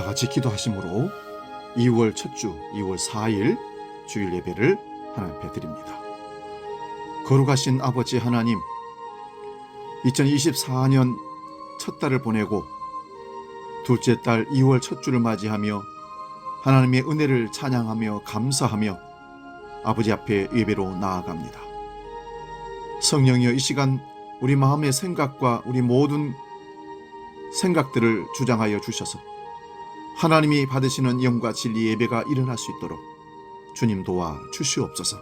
다 같이 기도하심으로 2월 첫 주 2월 4일 주일 예배를 하나님 앞에 드립니다. 거룩하신 아버지 하나님, 2024년 첫 달을 보내고 둘째 달 2월 첫 주를 맞이하며 하나님의 은혜를 찬양하며 감사하며 아버지 앞에 예배로 나아갑니다. 성령이여, 이 시간 우리 마음의 생각과 우리 모든 생각들을 주장하여 주셔서 하나님이 받으시는 영과 진리 예배가 일어날 수 있도록 주님 도와 주시옵소서.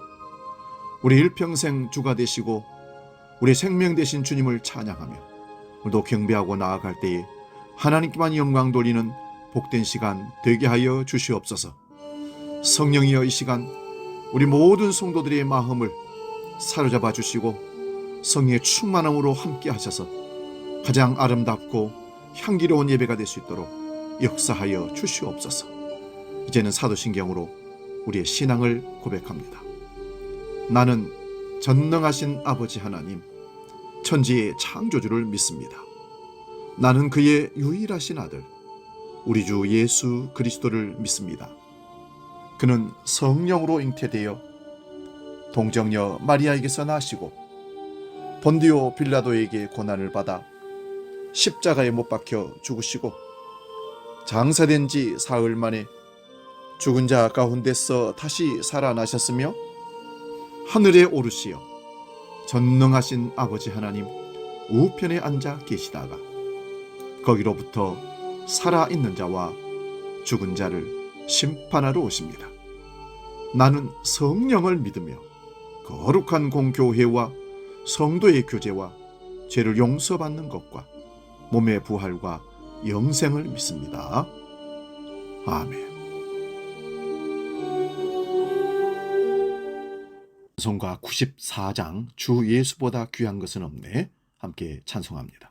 우리 일평생 주가 되시고 우리 생명 되신 주님을 찬양하며 우리도 경배하고 나아갈 때에 하나님께만 영광 돌리는 복된 시간 되게 하여 주시옵소서. 성령이여, 이 시간 우리 모든 성도들의 마음을 사로잡아 주시고 성령의 충만함으로 함께 하셔서 가장 아름답고 향기로운 예배가 될 수 있도록 역사하여 주시옵소서. 이제는 사도신경으로 우리의 신앙을 고백합니다. 나는 전능하신 아버지 하나님, 천지의 창조주를 믿습니다. 나는 그의 유일하신 아들 우리 주 예수 그리스도를 믿습니다. 그는 성령으로 잉태되어 동정녀 마리아에게서 나시고 본디오 빌라도에게 고난을 받아 십자가에 못 박혀 죽으시고 장사된 지 사흘 만에 죽은 자 가운데서 다시 살아나셨으며 하늘에 오르시어 전능하신 아버지 하나님 우편에 앉아 계시다가 거기로부터 살아있는 자와 죽은 자를 심판하러 오십니다. 나는 성령을 믿으며 거룩한 공교회와 성도의 교제와 죄를 용서받는 것과 몸의 부활과 영생을 믿습니다. 아멘. 찬송가 94장 주 예수보다 귀한 것은 없네, 함께 찬송합니다.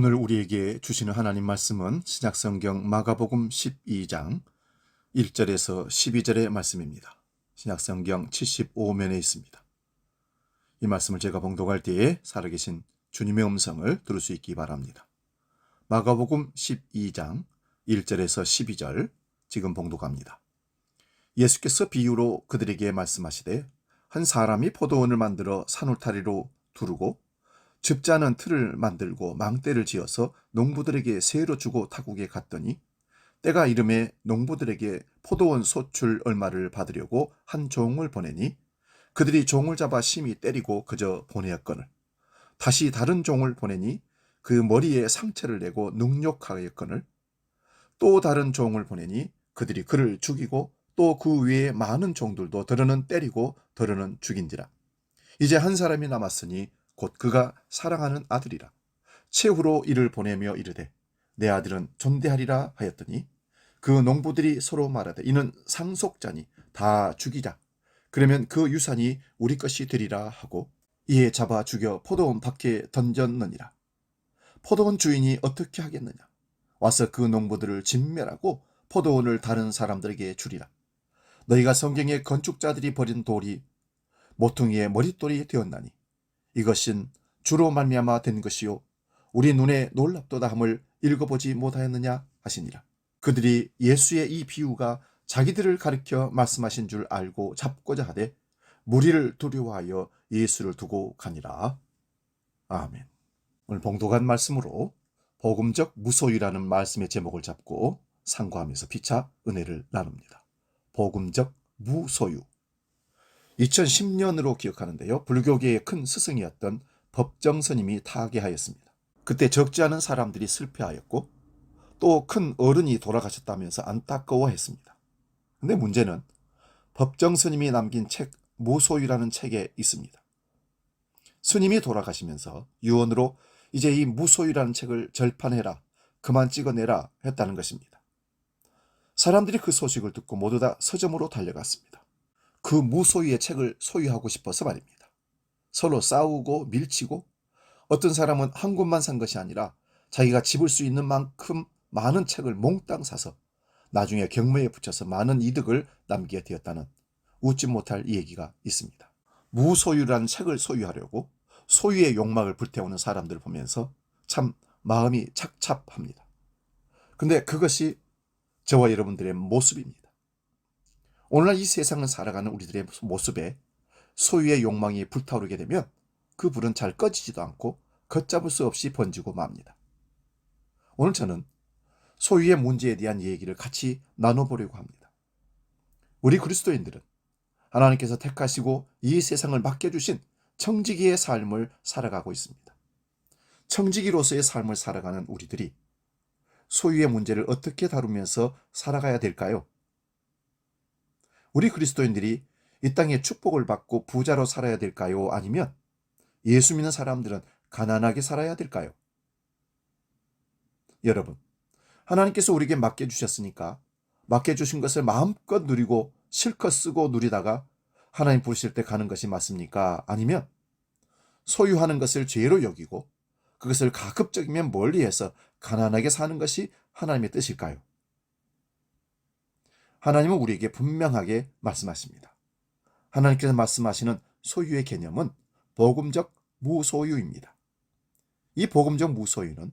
오늘 우리에게 주시는 하나님 말씀은 신약성경 마가복음 12장 1절에서 12절의 말씀입니다. 신약성경 75면에 있습니다. 이 말씀을 제가 봉독할 때에 살아계신 주님의 음성을 들을 수 있기 바랍니다. 마가복음 12장 1절에서 12절 지금 봉독합니다. 예수께서 비유로 그들에게 말씀하시되 한 사람이 포도원을 만들어 산울타리로 두르고 즙자는 틀을 만들고 망대를 지어서 농부들에게 세로 주고 타국에 갔더니 때가 이름에 농부들에게 포도원 소출 얼마를 받으려고 한 종을 보내니 그들이 종을 잡아 심히 때리고 그저 보내었거늘 다시 다른 종을 보내니 그 머리에 상처를 내고 능욕하였거늘 또 다른 종을 보내니 그들이 그를 죽이고 또 그 외에 많은 종들도 더러는 때리고 더러는 죽인지라. 이제 한 사람이 남았으니 곧 그가 사랑하는 아들이라. 최후로 이를 보내며 이르되 내 아들은 존대하리라 하였더니 그 농부들이 서로 말하되 이는 상속자니 다 죽이자. 그러면 그 유산이 우리 것이 되리라 하고 이에 잡아 죽여 포도원 밖에 던졌느니라. 포도원 주인이 어떻게 하겠느냐? 와서 그 농부들을 진멸하고 포도원을 다른 사람들에게 주리라. 너희가 성경의 건축자들이 버린 돌이 모퉁이의 머릿돌이 되었나니 이것은 주로 말미암아 된 것이요 우리 눈에 놀랍도다 함을 읽어보지 못하였느냐 하시니라. 그들이 예수의 이 비유가 자기들을 가리켜 말씀하신 줄 알고 잡고자 하되 무리를 두려워하여 예수를 두고 가니라. 아멘. 오늘 봉독한 말씀으로 복음적 무소유라는 말씀의 제목을 잡고 상고하면서 피차 은혜를 나눕니다. 복음적 무소유. 2010년으로 기억하는데요. 불교계의 큰 스승이었던 법정스님이 타계하였습니다. 그때 적지 않은 사람들이 실패하였고 또 큰 어른이 돌아가셨다면서 안타까워했습니다. 근데 문제는 법정스님이 남긴 책 무소유라는 책에 있습니다. 스님이 돌아가시면서 유언으로 이제 이 무소유라는 책을 절판해라, 그만 찍어내라 했다는 것입니다. 사람들이 그 소식을 듣고 모두 다 서점으로 달려갔습니다. 그 무소유의 책을 소유하고 싶어서 말입니다. 서로 싸우고 밀치고 어떤 사람은 한 권만 산 것이 아니라 자기가 집을 수 있는 만큼 많은 책을 몽땅 사서 나중에 경매에 붙여서 많은 이득을 남기게 되었다는 웃지 못할 얘기가 있습니다. 무소유라는 책을 소유하려고 소유의 욕망을 불태우는 사람들을 보면서 참 마음이 착잡합니다. 근데 그것이 저와 여러분들의 모습입니다. 오늘날 이 세상을 살아가는 우리들의 모습에 소유의 욕망이 불타오르게 되면 그 불은 잘 꺼지지도 않고 걷잡을 수 없이 번지고 맙니다. 오늘 저는 소유의 문제에 대한 얘기를 같이 나눠보려고 합니다. 우리 그리스도인들은 하나님께서 택하시고 이 세상을 맡겨주신 청지기의 삶을 살아가고 있습니다. 청지기로서의 삶을 살아가는 우리들이 소유의 문제를 어떻게 다루면서 살아가야 될까요? 우리 그리스도인들이 이 땅에 축복을 받고 부자로 살아야 될까요? 아니면 예수 믿는 사람들은 가난하게 살아야 될까요? 여러분, 하나님께서 우리에게 맡겨주셨으니까 맡겨주신 것을 마음껏 누리고 실컷 쓰고 누리다가 하나님 부르실 때 가는 것이 맞습니까? 아니면 소유하는 것을 죄로 여기고 그것을 가급적이면 멀리해서 가난하게 사는 것이 하나님의 뜻일까요? 하나님은 우리에게 분명하게 말씀하십니다. 하나님께서 말씀하시는 소유의 개념은 복음적 무소유입니다. 이 복음적 무소유는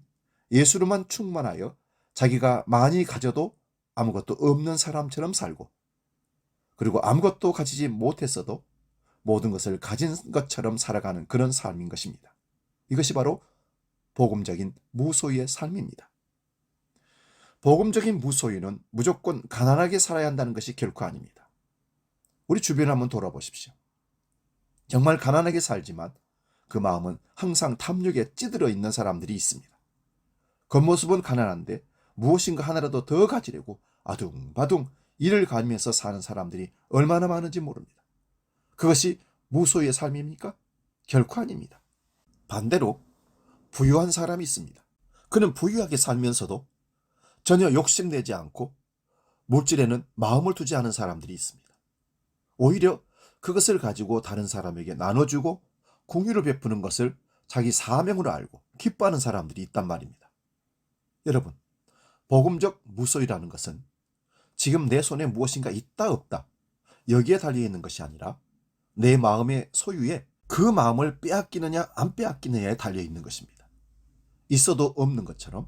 예수로만 충만하여 자기가 많이 가져도 아무것도 없는 사람처럼 살고 그리고 아무것도 가지지 못했어도 모든 것을 가진 것처럼 살아가는 그런 삶인 것입니다. 이것이 바로 복음적인 무소유의 삶입니다. 복음적인 무소유는 무조건 가난하게 살아야 한다는 것이 결코 아닙니다. 우리 주변을 한번 돌아보십시오. 정말 가난하게 살지만 그 마음은 항상 탐욕에 찌들어 있는 사람들이 있습니다. 겉모습은 가난한데 무엇인가 하나라도 더 가지려고 아둥바둥 이를 가리면서 사는 사람들이 얼마나 많은지 모릅니다. 그것이 무소유의 삶입니까? 결코 아닙니다. 반대로 부유한 사람이 있습니다. 그는 부유하게 살면서도 전혀 욕심내지 않고 물질에는 마음을 두지 않은 사람들이 있습니다. 오히려 그것을 가지고 다른 사람에게 나눠주고 공유를 베푸는 것을 자기 사명으로 알고 기뻐하는 사람들이 있단 말입니다. 여러분, 복음적 무소유라는 것은 지금 내 손에 무엇인가 있다 없다 여기에 달려있는 것이 아니라 내 마음의 소유에 그 마음을 빼앗기느냐 안 빼앗기느냐에 달려있는 것입니다. 있어도 없는 것처럼,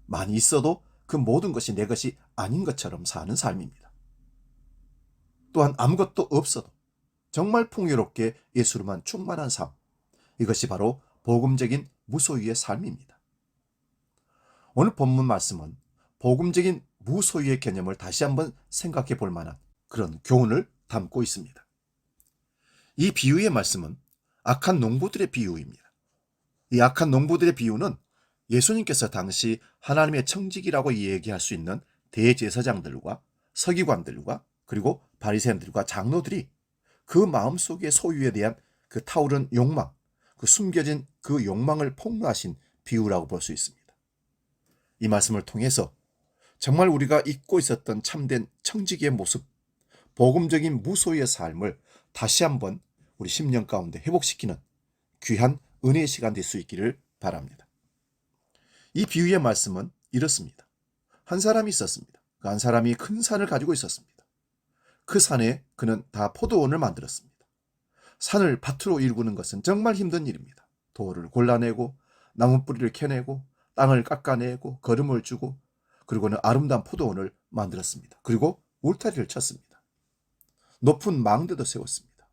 많이 있어도 그 모든 것이 내 것이 아닌 것처럼 사는 삶입니다. 또한 아무것도 없어도 정말 풍요롭게 예수로만 충만한 삶, 이것이 바로 복음적인 무소유의 삶입니다. 오늘 본문 말씀은 복음적인 무소유의 개념을 다시 한번 생각해 볼 만한 그런 교훈을 담고 있습니다. 이 비유의 말씀은 악한 농부들의 비유입니다. 이 악한 농부들의 비유는 예수님께서 당시 하나님의 청지기라고 얘기할 수 있는 대제사장들과 서기관들과 그리고 바리새인들과 장로들이 그 마음속의 소유에 대한 그 타오른 욕망, 그 숨겨진 그 욕망을 폭로하신 비유라고 볼 수 있습니다. 이 말씀을 통해서 정말 우리가 잊고 있었던 참된 청지기의 모습, 복음적인 무소유의 삶을 다시 한번 우리 심령 가운데 회복시키는 귀한 은혜의 시간 될 수 있기를 바랍니다. 이 비유의 말씀은 이렇습니다. 한 사람이 있었습니다. 그 한 사람이 큰 산을 가지고 있었습니다. 그 산에 그는 다 포도원을 만들었습니다. 산을 밭으로 일구는 것은 정말 힘든 일입니다. 돌을 골라내고 나무 뿌리를 캐내고 땅을 깎아내고 거름을 주고 그리고는 아름다운 포도원을 만들었습니다. 그리고 울타리를 쳤습니다. 높은 망대도 세웠습니다.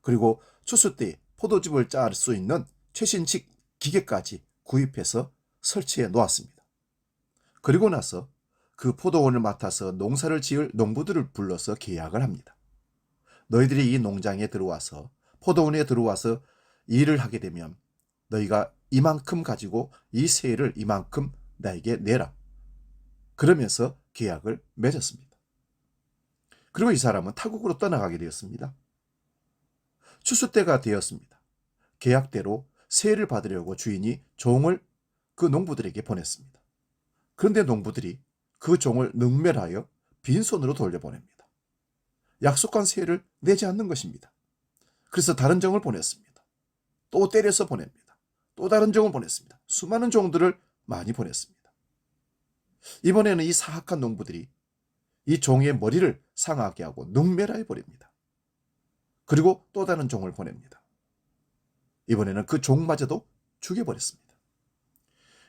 그리고 추수 때 포도즙을 짤 수 있는 최신식 기계까지 구입해서 설치해 놓았습니다. 그리고 나서 그 포도원을 맡아서 농사를 지을 농부들을 불러서 계약을 합니다. 너희들이 이 농장에 들어와서 포도원에 들어와서 일을 하게 되면 너희가 이만큼 가지고 이 세를 이만큼 나에게 내라. 그러면서 계약을 맺었습니다. 그리고 이 사람은 타국으로 떠나가게 되었습니다. 추수 때가 되었습니다. 계약대로 세를 받으려고 주인이 종을 그 농부들에게 보냈습니다. 그런데 농부들이 그 종을 능멸하여 빈손으로 돌려보냅니다. 약속한 세를 내지 않는 것입니다. 그래서 다른 종을 보냈습니다. 또 때려서 보냅니다. 또 다른 종을 보냈습니다. 수많은 종들을 많이 보냈습니다. 이번에는 이 사악한 농부들이 이 종의 머리를 상하게 하고 능멸해 버립니다. 그리고 또 다른 종을 보냅니다. 이번에는 그 종마저도 죽여버렸습니다.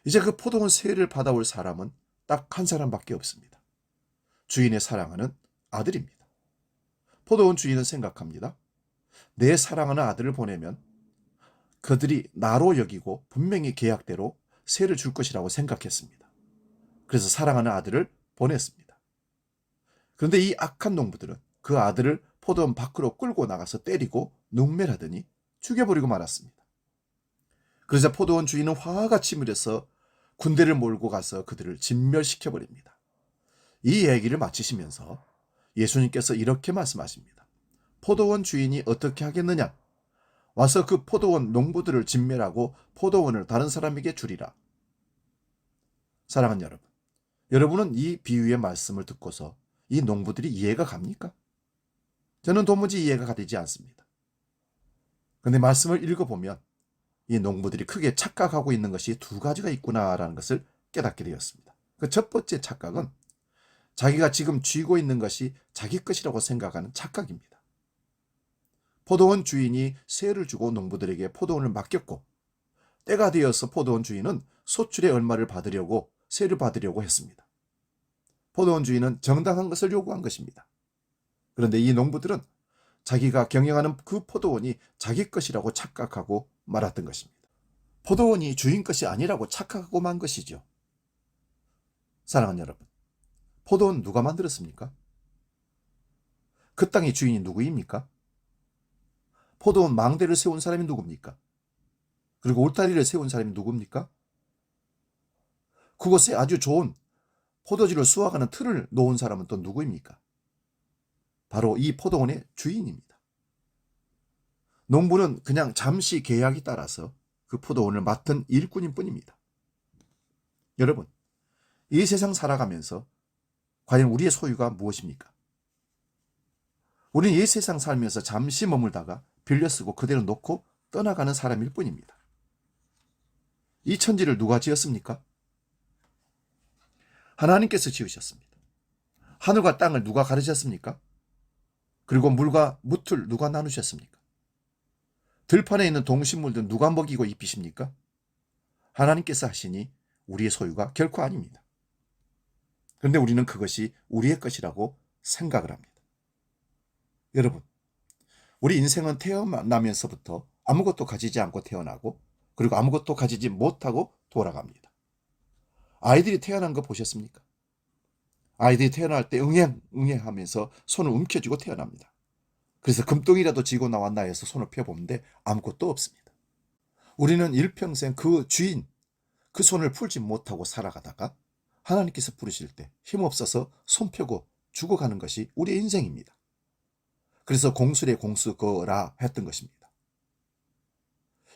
이제 그 포도원 세를 받아올 사람은 딱 한 사람밖에 없습니다. 주인의 사랑하는 아들입니다. 포도원 주인은 생각합니다. 내 사랑하는 아들을 보내면 그들이 나로 여기고 분명히 계약대로 세를 줄 것이라고 생각했습니다. 그래서 사랑하는 아들을 보냈습니다. 그런데 이 악한 농부들은 그 아들을 포도원 밖으로 끌고 나가서 때리고 능멸하더니 죽여버리고 말았습니다. 그러자 포도원 주인은 화가 치밀어서 군대를 몰고 가서 그들을 진멸시켜버립니다. 이 얘기를 마치시면서 예수님께서 이렇게 말씀하십니다. 포도원 주인이 어떻게 하겠느냐? 와서 그 포도원 농부들을 진멸하고 포도원을 다른 사람에게 주리라. 사랑하는 여러분, 여러분은 이 비유의 말씀을 듣고서 이 농부들이 이해가 갑니까? 저는 도무지 이해가 되지 않습니다. 그런데 말씀을 읽어보면 이 농부들이 크게 착각하고 있는 것이 두 가지가 있구나라는 것을 깨닫게 되었습니다. 그 첫 번째 착각은 자기가 지금 쥐고 있는 것이 자기 것이라고 생각하는 착각입니다. 포도원 주인이 세를 주고 농부들에게 포도원을 맡겼고 때가 되어서 포도원 주인은 소출의 얼마를 받으려고 세를 받으려고 했습니다. 포도원 주인은 정당한 것을 요구한 것입니다. 그런데 이 농부들은 자기가 경영하는 그 포도원이 자기 것이라고 착각하고 말았던 것입니다. 포도원이 주인 것이 아니라고 착각하고 만 것이죠. 사랑하는 여러분, 포도원 누가 만들었습니까? 그 땅의 주인이 누구입니까? 포도원 망대를 세운 사람이 누굽니까? 그리고 울타리를 세운 사람이 누굽니까? 그곳에 아주 좋은 포도주를 수확하는 틀을 놓은 사람은 또 누구입니까? 바로 이 포도원의 주인입니다. 농부는 그냥 잠시 계약이 따라서 그 포도원을 맡은 일꾼인 뿐입니다. 여러분, 이 세상 살아가면서 과연 우리의 소유가 무엇입니까? 우리는 이 세상 살면서 잠시 머물다가 빌려 쓰고 그대로 놓고 떠나가는 사람일 뿐입니다. 이 천지를 누가 지었습니까? 하나님께서 지으셨습니다. 하늘과 땅을 누가 가르셨습니까? 그리고 물과 무틀 누가 나누셨습니까? 들판에 있는 동식물들 누가 먹이고 입히십니까? 하나님께서 하시니 우리의 소유가 결코 아닙니다. 그런데 우리는 그것이 우리의 것이라고 생각을 합니다. 여러분, 우리 인생은 태어나면서부터 아무것도 가지지 않고 태어나고 그리고 아무것도 가지지 못하고 돌아갑니다. 아이들이 태어난 거 보셨습니까? 아이들이 태어날 때 응애하면서 손을 움켜쥐고 태어납니다. 그래서 금덩이라도 쥐고 나왔나 해서 손을 펴보는데 아무것도 없습니다. 우리는 일평생 그 주인, 그 손을 풀지 못하고 살아가다가 하나님께서 부르실 때 힘없어서 손 펴고 죽어가는 것이 우리의 인생입니다. 그래서 공술의 공수거라 했던 것입니다.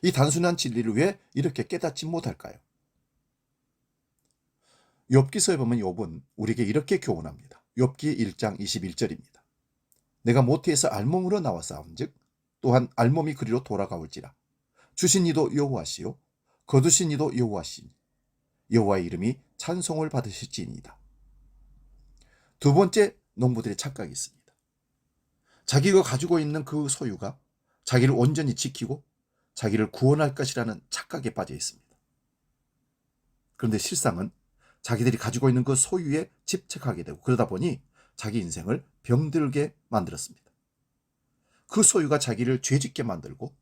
이 단순한 진리를 왜 이렇게 깨닫지 못할까요? 욥기서에 보면 욥은 우리에게 이렇게 교훈합니다. 욥기 1장 21절입니다. 내가 모태에서 알몸으로 나와 싸운즉 또한 알몸이 그리로 돌아가올지라. 주신 이도 여호와시요 거두신 이도 여호와시니 여호와의 이름이 찬송을 받으실지니이다. 두 번째, 농부들의 착각이 있습니다. 자기가 가지고 있는 그 소유가 자기를 온전히 지키고 자기를 구원할 것이라는 착각에 빠져 있습니다. 그런데 실상은 자기들이 가지고 있는 그 소유에 집착하게 되고 그러다 보니 자기 인생을 병들게 만들었습니다. 그 소유가 자기를 죄짓게 만들고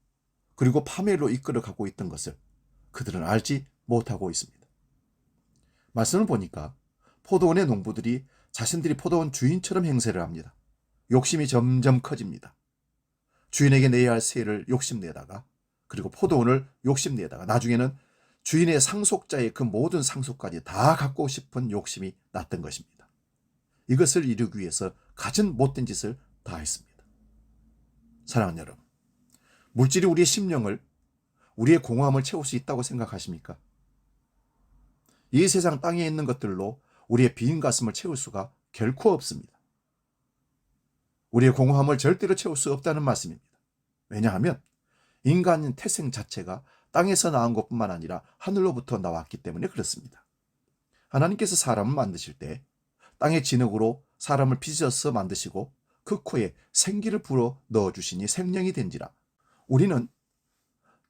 그리고 파멸로 이끌어가고 있던 것을 그들은 알지 못하고 있습니다. 말씀을 보니까 포도원의 농부들이 자신들이 포도원 주인처럼 행세를 합니다. 욕심이 점점 커집니다. 주인에게 내야 할 세를 욕심내다가 그리고 포도원을 욕심내다가 나중에는 주인의 상속자의 그 모든 상속까지 다 갖고 싶은 욕심이 났던 것입니다. 이것을 이루기 위해서 가진 못된 짓을 다 했습니다. 사랑하는 여러분, 물질이 우리의 심령을, 우리의 공허함을 채울 수 있다고 생각하십니까? 이 세상 땅에 있는 것들로 우리의 빈 가슴을 채울 수가 결코 없습니다. 우리의 공허함을 절대로 채울 수 없다는 말씀입니다. 왜냐하면 인간인 태생 자체가 땅에서 나온 것뿐만 아니라 하늘로부터 나왔기 때문에 그렇습니다. 하나님께서 사람을 만드실 때 땅의 진흙으로 사람을 빚어서 만드시고 그 코에 생기를 불어 넣어주시니 생명이 된지라. 우리는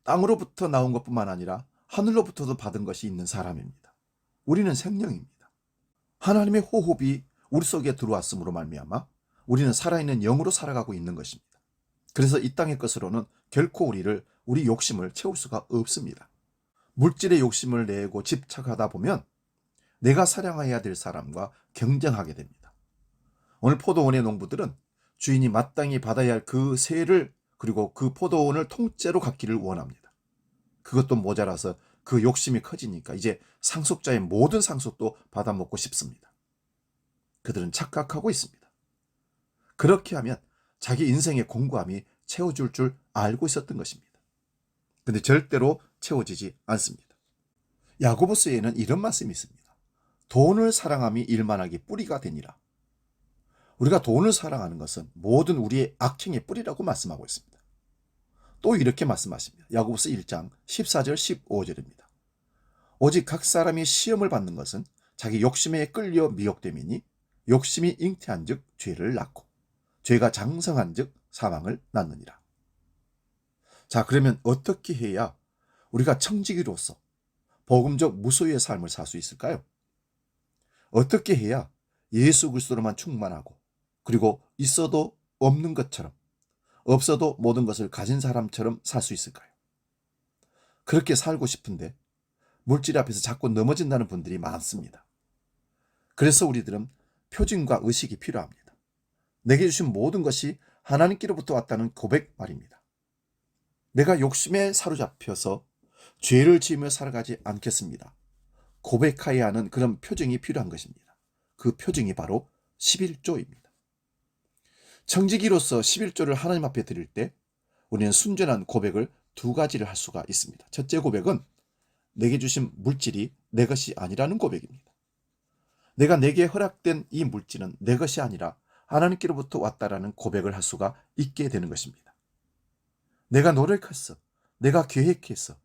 땅으로부터 나온 것뿐만 아니라 하늘로부터도 받은 것이 있는 사람입니다. 우리는 생명입니다. 하나님의 호흡이 우리 속에 들어왔음으로 말미암아 우리는 살아있는 영으로 살아가고 있는 것입니다. 그래서 이 땅의 것으로는 결코 우리 욕심을 채울 수가 없습니다. 물질의 욕심을 내고 집착하다 보면 내가 사랑해야 될 사람과 경쟁하게 됩니다. 오늘 포도원의 농부들은 주인이 마땅히 받아야 할 그 세를 그리고 그 포도원을 통째로 갖기를 원합니다. 그것도 모자라서 그 욕심이 커지니까 이제 상속자의 모든 상속도 받아먹고 싶습니다. 그들은 착각하고 있습니다. 그렇게 하면 자기 인생의 공고함이 채워줄 줄 알고 있었던 것입니다. 근데 절대로 채워지지 않습니다. 야고보서에는 이런 말씀이 있습니다. 돈을 사랑함이 일만하게 뿌리가 되니라. 우리가 돈을 사랑하는 것은 모든 우리의 악행의 뿌리라고 말씀하고 있습니다. 또 이렇게 말씀하십니다. 야고보서 1장 14절 15절입니다. 오직 각 사람이 시험을 받는 것은 자기 욕심에 끌려 미혹됨이니 욕심이 잉태한 즉 죄를 낳고 죄가 장성한 즉 사망을 낳느니라. 자, 그러면 어떻게 해야 우리가 청지기로서 복음적 무소유의 삶을 살 수 있을까요? 어떻게 해야 예수 그리스도로만 충만하고 그리고 있어도 없는 것처럼 없어도 모든 것을 가진 사람처럼 살 수 있을까요? 그렇게 살고 싶은데 물질 앞에서 자꾸 넘어진다는 분들이 많습니다. 그래서 우리들은 표징과 의식이 필요합니다. 내게 주신 모든 것이 하나님께로부터 왔다는 고백 말입니다. 내가 욕심에 사로잡혀서 죄를 지으며 살아가지 않겠습니다. 고백하여야 하는 그런 표징이 필요한 것입니다. 그 표징이 바로 11조입니다. 청지기로서 11조를 하나님 앞에 드릴 때 우리는 순전한 고백을 두 가지를 할 수가 있습니다. 첫째 고백은 내게 주신 물질이 내 것이 아니라는 고백입니다. 내게 허락된 이 물질은 내 것이 아니라 하나님께로부터 왔다라는 고백을 할 수가 있게 되는 것입니다. 내가 노력했어, 내가 계획했어,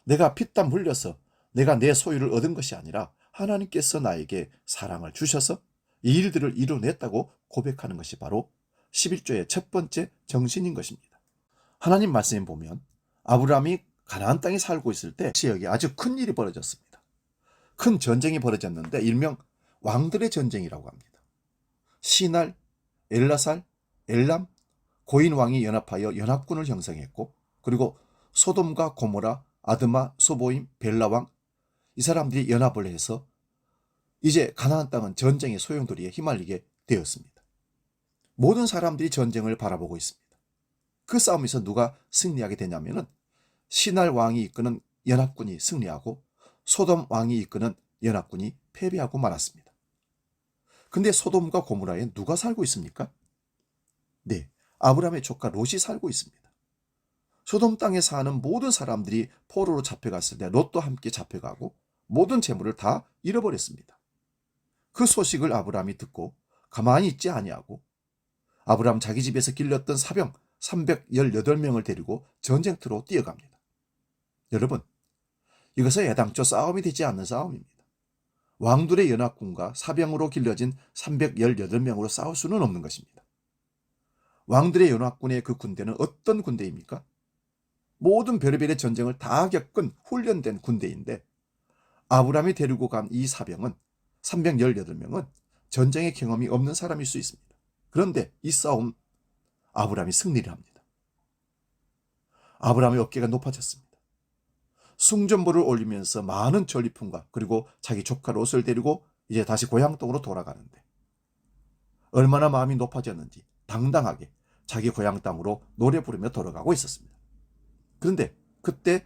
내가 피땀 흘려서 내가 내 소유를 얻은 것이 아니라 하나님께서 나에게 사랑을 주셔서 이 일들을 이뤄냈다고 고백하는 것이 바로 11조의 첫 번째 정신인 것입니다. 하나님 말씀에 보면 아브라함이 가나안 땅에 살고 있을 때 지역에 아주 큰 일이 벌어졌습니다. 큰 전쟁이 벌어졌는데 일명 왕들의 전쟁이라고 합니다. 시날, 엘라살, 엘람, 고인 왕이 연합하여 연합군을 형성했고, 그리고 소돔과 고모라, 아드마, 소보임, 벨라 왕, 이 사람들이 연합을 해서 이제 가나안 땅은 전쟁의 소용돌이에 휘말리게 되었습니다. 모든 사람들이 전쟁을 바라보고 있습니다. 그 싸움에서 누가 승리하게 되냐면은 시날 왕이 이끄는 연합군이 승리하고 소돔 왕이 이끄는 연합군이 패배하고 말았습니다. 근데 소돔과 고모라에 누가 살고 있습니까? 네, 아브라함의 조카 롯이 살고 있습니다. 소돔 땅에 사는 모든 사람들이 포로로 잡혀갔을 때 롯도 함께 잡혀가고 모든 재물을 다 잃어버렸습니다. 그 소식을 아브라함이 듣고 가만히 있지 아니하고 아브라함 자기 집에서 길렀던 사병 318명을 데리고 전쟁터로 뛰어갑니다. 여러분, 이것은 애당초 싸움이 되지 않는 싸움입니다. 왕들의 연합군과 사병으로 길러진 318명으로 싸울 수는 없는 것입니다. 왕들의 연합군의 그 군대는 어떤 군대입니까? 모든 별의별의 전쟁을 다 겪은 훈련된 군대인데 아브라함이 데리고 간 이 사병은 318명은 전쟁의 경험이 없는 사람일 수 있습니다. 그런데 이 싸움 아브라함이 승리를 합니다. 아브라함의 어깨가 높아졌습니다. 승전보를 올리면서 많은 전리품과 그리고 자기 조카 롯을 데리고 이제 다시 고향 땅으로 돌아가는데 얼마나 마음이 높아졌는지 당당하게 자기 고향 땅으로 노래 부르며 돌아가고 있었습니다. 그런데 그때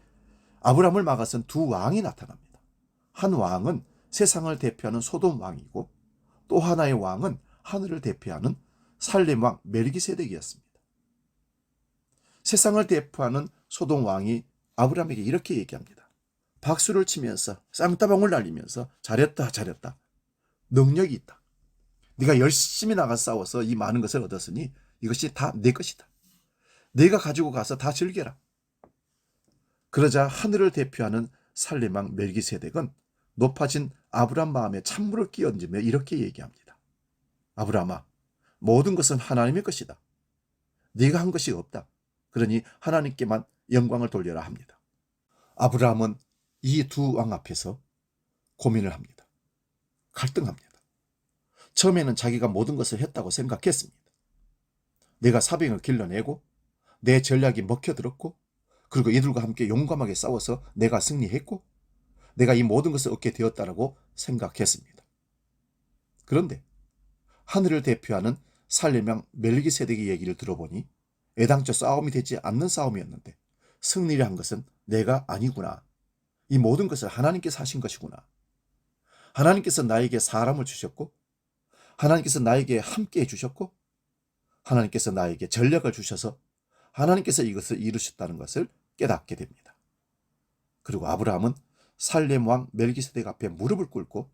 아브라함을 막아선 두 왕이 나타납니다. 한 왕은 세상을 대표하는 소돔 왕이고 또 하나의 왕은 하늘을 대표하는 살렘 왕 멜기세덱이었습니다. 세상을 대표하는 소돔 왕이 아브라함에게 이렇게 얘기합니다. 박수를 치면서 쌍따봉을 날리면서 잘했다 잘했다. 능력이 있다. 네가 열심히 나가 싸워서 이 많은 것을 얻었으니 이것이 다 내 것이다. 네가 가지고 가서 다 즐겨라. 그러자 하늘을 대표하는 살렘 왕 멜기세덱은 높아진 아브라함 마음에 찬물을 끼얹으며 이렇게 얘기합니다. 아브라함아, 모든 것은 하나님의 것이다. 네가 한 것이 없다. 그러니 하나님께만 영광을 돌려라 합니다. 아브라함은 이 두 왕 앞에서 고민을 합니다. 갈등합니다. 처음에는 자기가 모든 것을 했다고 생각했습니다. 내가 사병을 길러내고 내 전략이 먹혀들었고 그리고 이들과 함께 용감하게 싸워서 내가 승리했고 내가 이 모든 것을 얻게 되었다라고 생각했습니다. 그런데 하늘을 대표하는 살렘 왕 멜기세덱의 얘기를 들어보니 애당초 싸움이 되지 않는 싸움이었는데 승리를 한 것은 내가 아니구나. 이 모든 것을 하나님께서 하신 것이구나. 하나님께서 나에게 사람을 주셨고 하나님께서 나에게 함께 해주셨고 하나님께서 나에게 전략을 주셔서 하나님께서 이것을 이루셨다는 것을 깨닫게 됩니다. 그리고 아브라함은 살렘 왕 멜기세덱 앞에 무릎을 꿇고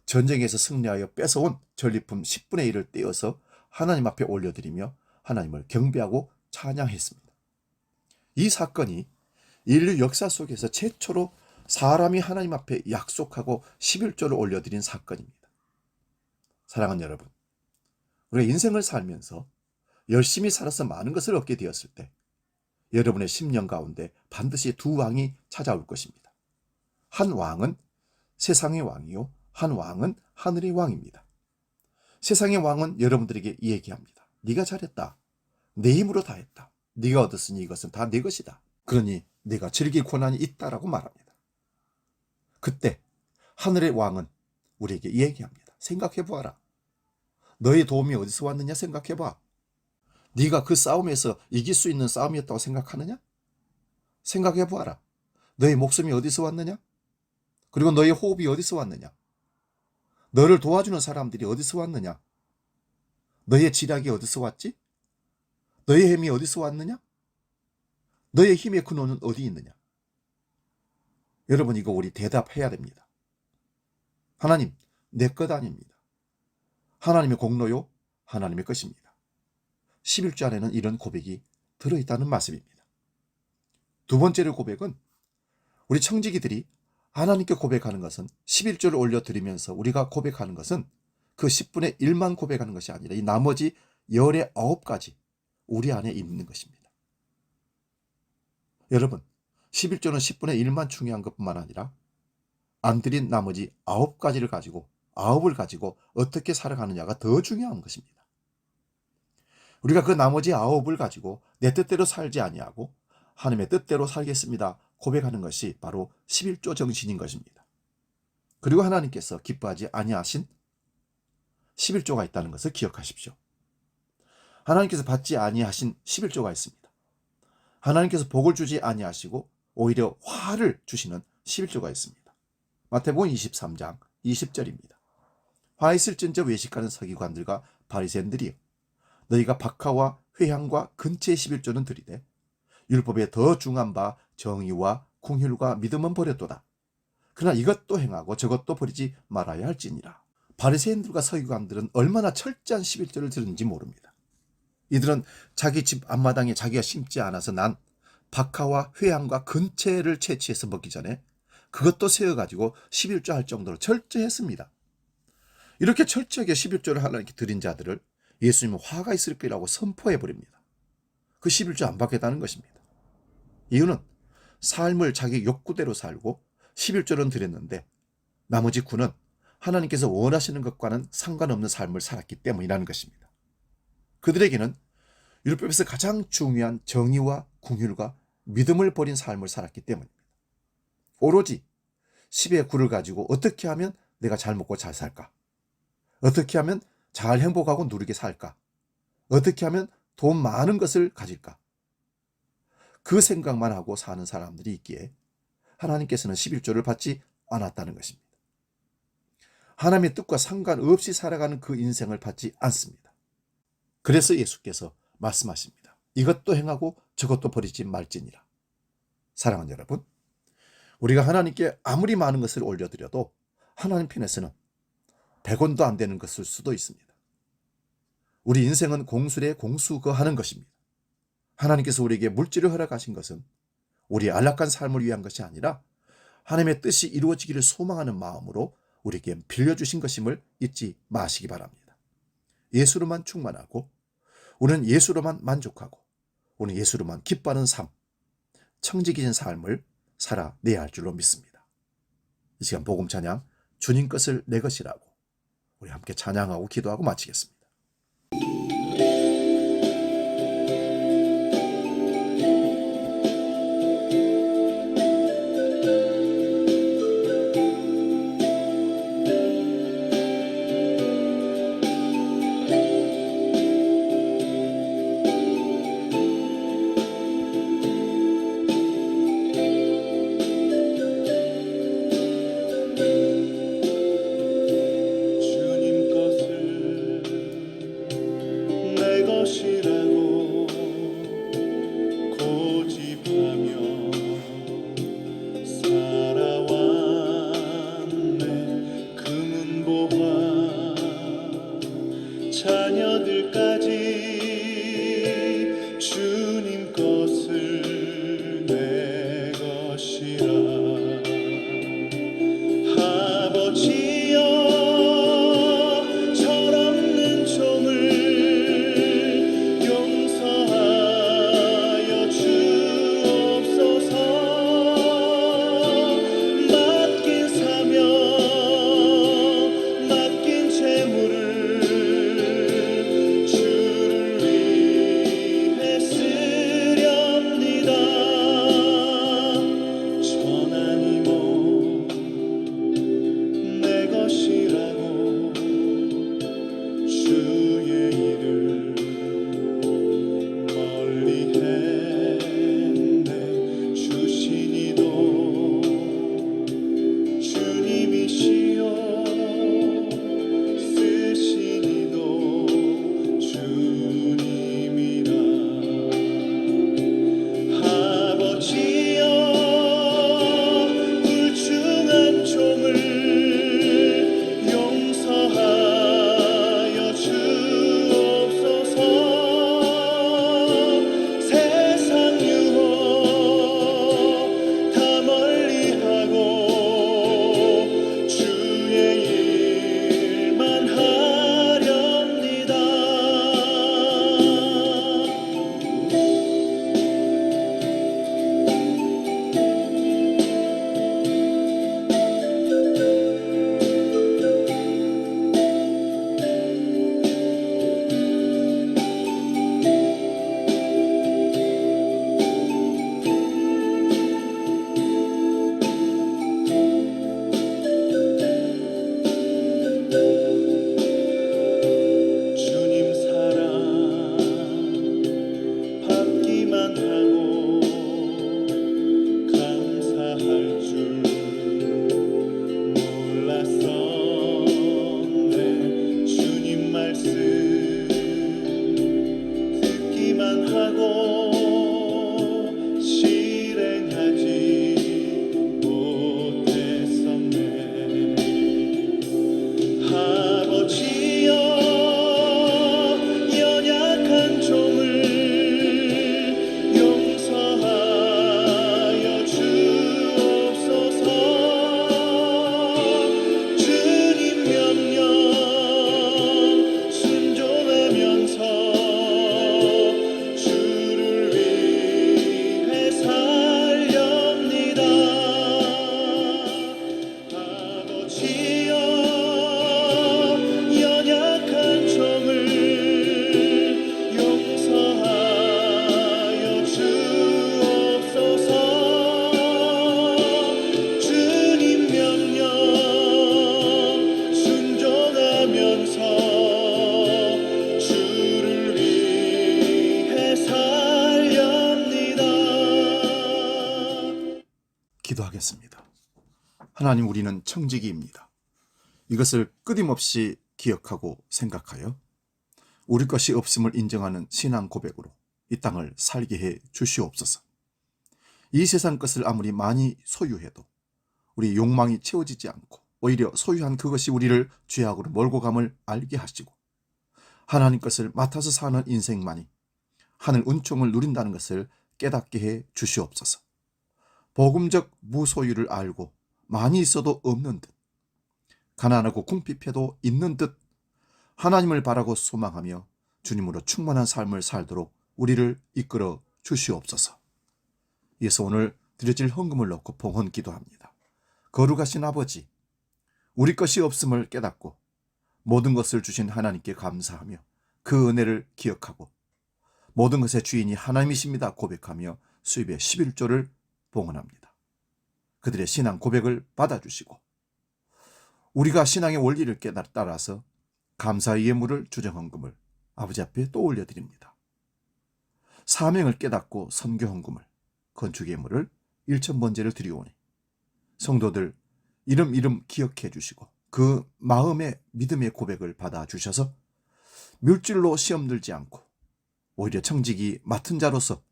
전쟁에서 승리하여 뺏어온 전리품 10분의 1을 떼어서 하나님 앞에 올려드리며 하나님을 경배하고 찬양했습니다. 이 사건이 인류 역사 속에서 최초로 사람이 하나님 앞에 약속하고 11조를 올려드린 사건입니다. 사랑하는 여러분, 우리가 인생을 살면서 열심히 살아서 많은 것을 얻게 되었을 때 여러분의 심령 가운데 반드시 두 왕이 찾아올 것입니다. 한 왕은 세상의 왕이요, 한 왕은 하늘의 왕입니다. 세상의 왕은 여러분들에게 얘기합니다. 네가 잘했다. 내 힘으로 다 했다. 네가 얻었으니 이것은 다 내 것이다. 그러니 네가 즐길 권한이 있다라고 말합니다. 그때 하늘의 왕은 우리에게 얘기합니다. 생각해보아라. 너의 도움이 어디서 왔느냐 생각해봐. 네가 그 싸움에서 이길 수 있는 싸움이었다고 생각하느냐? 생각해보아라. 너의 목숨이 어디서 왔느냐? 그리고 너의 호흡이 어디서 왔느냐? 너를 도와주는 사람들이 어디서 왔느냐? 너의 지략이 어디서 왔지? 너의 힘이 어디서 왔느냐? 너의 힘의 근원은 어디 있느냐? 여러분, 이거 우리 대답해야 됩니다. 하나님, 내 것 아닙니다. 하나님의 공로요, 하나님의 것입니다. 11조 안에는 이런 고백이 들어있다는 말씀입니다. 두 번째로 고백은 우리 청지기들이 하나님께 고백하는 것은 11조를 올려드리면서 우리가 고백하는 것은 그 10분의 1만 고백하는 것이 아니라 이 나머지 열의 9가지 우리 안에 있는 것입니다. 여러분, 11조는 10분의 1만 중요한 것뿐만 아니라 안 드린 나머지 9가지를 가지고 9을 가지고 어떻게 살아가느냐가 더 중요한 것입니다. 우리가 그 나머지 9을 가지고 내 뜻대로 살지 아니하고 하나님의 뜻대로 살겠습니다 고백하는 것이 바로 11조 정신인 것입니다. 그리고 하나님께서 기뻐하지 아니하신 11조가 있다는 것을 기억하십시오. 하나님께서 받지 아니하신 11조가 있습니다. 하나님께서 복을 주지 아니하시고 오히려 화를 주시는 11조가 있습니다. 마태복음 23장 20절입니다. 화 있을진저 외식하는 서기관들과 바리새인들이여, 너희가 박하와 회향과 근체의 11조는 드리되 율법에 더 중한 바 정의와 궁휼과 믿음은 버렸도다. 그러나 이것도 행하고 저것도 버리지 말아야 할지니라. 바리새인들과 서기관들은 얼마나 철저한 11조를 들은지 모릅니다. 이들은 자기 집 앞마당에 자기가 심지 않아서 난 박하와 회향과 근체를 채취해서 먹기 전에 그것도 세어가지고 11조 할 정도로 철저했습니다. 이렇게 철저하게 11조를 하나님께 드린 자들을 예수님은 화가 있을 거라고 선포해버립니다. 그 11조 안 받겠다는 것입니다. 이유는 삶을 자기 욕구대로 살고 11조는 드렸는데 나머지 9는 하나님께서 원하시는 것과는 상관없는 삶을 살았기 때문이라는 것입니다. 그들에게는 율법에서 가장 중요한 정의와 궁휼과 믿음을 버린 삶을 살았기 때문입니다. 오로지 10의 9를 가지고 어떻게 하면 내가 잘 먹고 잘 살까? 어떻게 하면 잘 행복하고 누리게 살까? 어떻게 하면 돈 많은 것을 가질까? 그 생각만 하고 사는 사람들이 있기에 하나님께서는 11조를 받지 않았다는 것입니다. 하나님의 뜻과 상관없이 살아가는 그 인생을 받지 않습니다. 그래서 예수께서 말씀하십니다. 이것도 행하고 저것도 버리지 말지니라. 사랑하는 여러분, 우리가 하나님께 아무리 많은 것을 올려드려도 하나님 편에서는 100원도 안 되는 것일 수도 있습니다. 우리 인생은 공술에 공수거하는 것입니다. 하나님께서 우리에게 물질을 허락하신 것은 우리의 안락한 삶을 위한 것이 아니라 하나님의 뜻이 이루어지기를 소망하는 마음으로 우리에게 빌려주신 것임을 잊지 마시기 바랍니다. 예수로만 충만하고 우리는 예수로만 만족하고 우리는 예수로만 기뻐하는 삶, 청지기진 삶을 살아내야 할 줄로 믿습니다. 이 시간 복음 찬양 주님 것을 내 것이라고 우리 함께 찬양하고 기도하고 마치겠습니다. 기도하겠습니다. 하나님, 우리는 청지기입니다. 이것을 끊임없이 기억하고 생각하여 우리 것이 없음을 인정하는 신앙 고백으로 이 땅을 살게 해 주시옵소서. 이 세상 것을 아무리 많이 소유해도 우리 욕망이 채워지지 않고 오히려 소유한 그것이 우리를 죄악으로 몰고 감을 알게 하시고, 하나님 것을 맡아서 사는 인생만이 하늘 은총을 누린다는 것을 깨닫게 해 주시옵소서. 복음적 무소유를 알고 많이 있어도 없는 듯, 가난하고 궁핍해도 있는 듯 하나님을 바라고 소망하며 주님으로 충만한 삶을 살도록 우리를 이끌어 주시옵소서. 이어서 오늘 드려질 헌금을 넣고 봉헌 기도합니다. 거룩하신 아버지, 우리 것이 없음을 깨닫고 모든 것을 주신 하나님께 감사하며 그 은혜를 기억하고 모든 것의 주인이 하나님이십니다 고백하며 수입의 11조를 봉헌합니다. 그들의 신앙 고백을 받아주시고 우리가 신앙의 원리를 따라서 감사의 예물을 주정 헌금을 아버지 앞에 또 올려드립니다. 사명을 깨닫고 선교 헌금을, 건축 예물을 1,000번제를 드리오니 성도들 이름 기억해 주시고 그 마음의 믿음의 고백을 받아주셔서 물질로 시험 들지 않고 오히려 청지기 맡은 자로서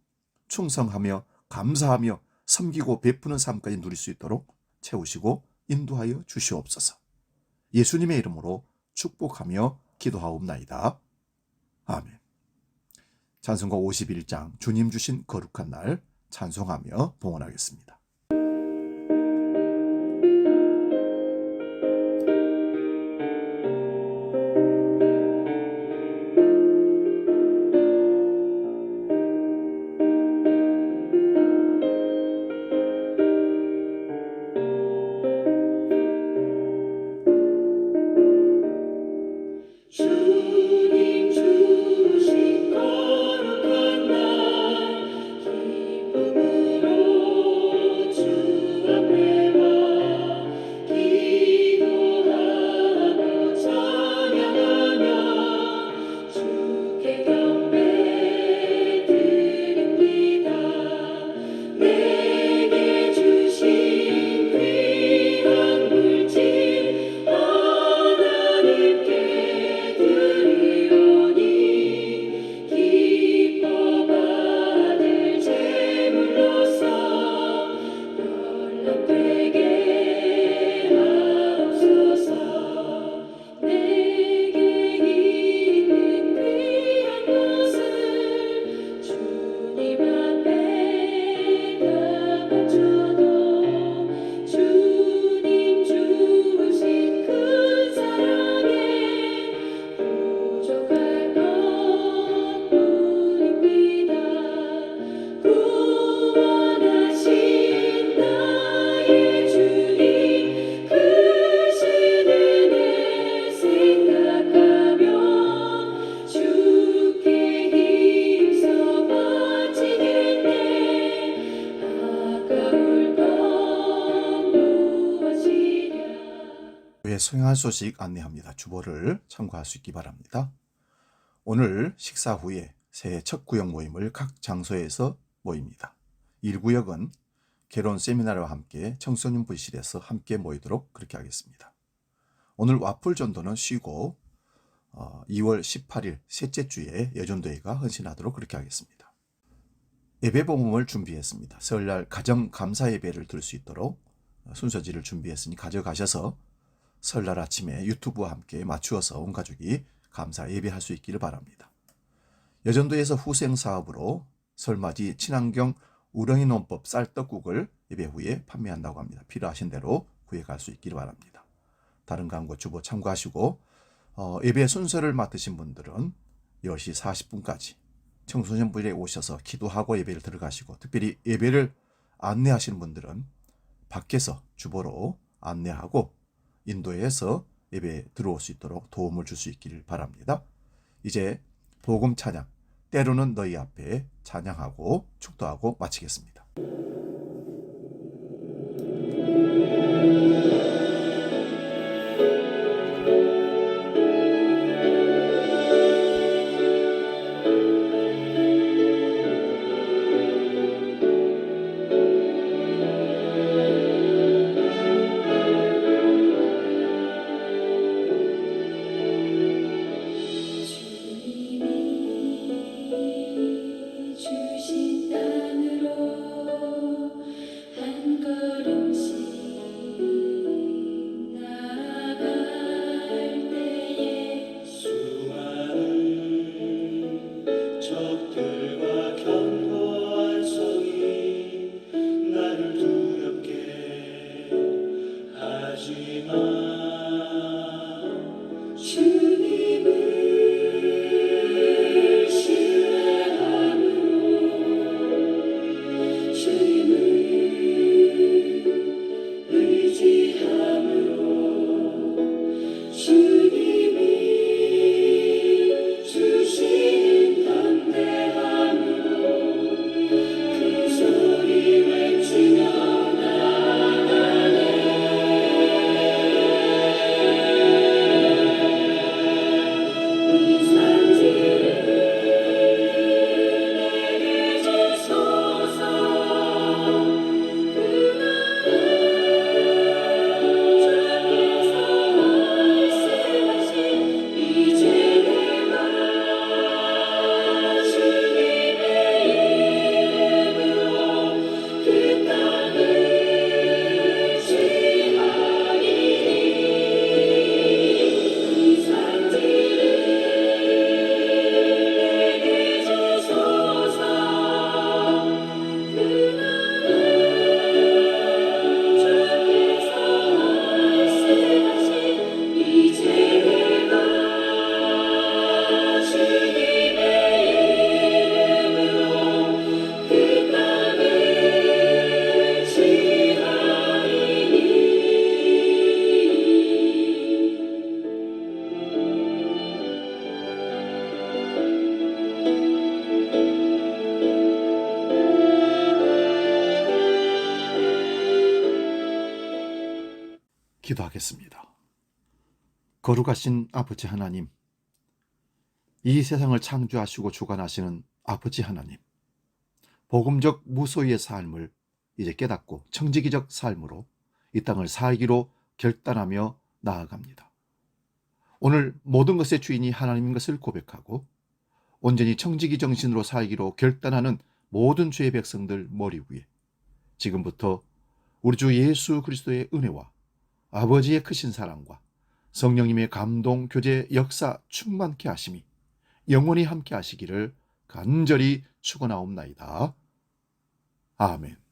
충성하며 감사하며 섬기고 베푸는 삶까지 누릴 수 있도록 채우시고 인도하여 주시옵소서. 예수님의 이름으로 축복하며 기도하옵나이다. 아멘. 찬송가 51장 주님 주신 거룩한 날 찬송하며 봉헌하겠습니다. 소행할 소식 안내합니다. 주보를 참고할 수 있기 바랍니다. 오늘 식사 후에 새해 첫 구역 모임을 각 장소에서 모입니다. 1구역은 개론 세미나와 함께 청소년 부실에서 함께 모이도록 그렇게 하겠습니다. 오늘 와플 전도는 쉬고 2월 18일 셋째 주에 여전도회가 헌신하도록 그렇게 하겠습니다. 예배 복음을 준비했습니다. 설날 가정 감사 예배를 들을 수 있도록 순서지를 준비했으니 가져가셔서 설날 아침에 유튜브와 함께 맞추어서 온 가족이 감사 예배할 수 있기를 바랍니다. 여전도에서 후생 사업으로 설맞이 친환경 우렁이 논법 쌀떡국을 예배 후에 판매한다고 합니다. 필요하신 대로 구해갈 수 있기를 바랍니다. 다른 광고 주보 참고하시고 예배 순서를 맡으신 분들은 10시 40분까지 청소년부에 오셔서 기도하고 예배를 들어가시고, 특별히 예배를 안내하시는 분들은 밖에서 주보로 안내하고 인도해서 예배에 들어올 수 있도록 도움을 줄 수 있기를 바랍니다. 이제 복음 찬양, 때로는 너희 앞에 찬양하고 축도하고 마치겠습니다. 기도하겠습니다. 거룩하신 아버지 하나님, 이 세상을 창조하시고 주관하시는 아버지 하나님, 복음적 무소유의 삶을 이제 깨닫고 청지기적 삶으로 이 땅을 살기로 결단하며 나아갑니다. 오늘 모든 것의 주인이 하나님인 것을 고백하고 온전히 청지기 정신으로 살기로 결단하는 모든 주의 백성들 머리 위에 지금부터 우리 주 예수 그리스도의 은혜와 아버지의 크신 사랑과 성령님의 감동, 교제, 역사 충만케 하심이 영원히 함께 하시기를 간절히 축원하옵나이다. 아멘.